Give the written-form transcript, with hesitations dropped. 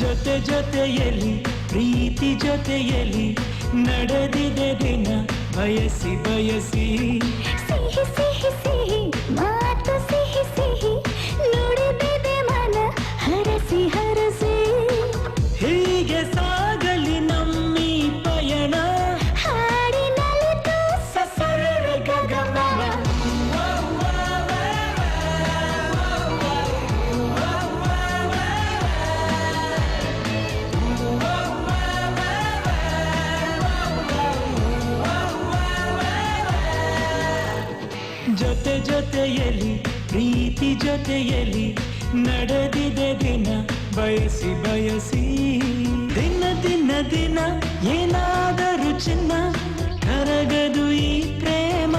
ಜೊತೆ ಜೊತೆಯಲ್ಲಿ ಪ್ರೀತಿ ಜೊತೆಯಲ್ಲಿ ನಡೆದಿದೆ ದಿನ ಬಯಸಿ ಬಯಸಿ ಸಿಹಿ ಸಿಹಿ ಸಿಹಿ ಮಾತು ಸಿಹಿ ಸಿಹಿ ನುಡಿದಿದೆ ಮನ ಹರಸಿ ಹರಸಿ ಹೀಗೆ ಸಾಗಲಿ ನಮ್ಮಿ ಪಯಣ ಹಾಡಿನಲಿತು ಸಸರರ ಗಗನ ಜೊತೆ ಜೊತೆಯಲ್ಲಿ ಪ್ರೀತಿ ಜೊತೆಯಲ್ಲಿ ನಡೆದಿದೆ ದಿನ ಬಯಸಿ ಬಯಸಿ ದಿನ ದಿನ ದಿನ ಏನಾದರೂ ಚಿನ್ನ ಕರಗದು ಈ ಪ್ರೇಮ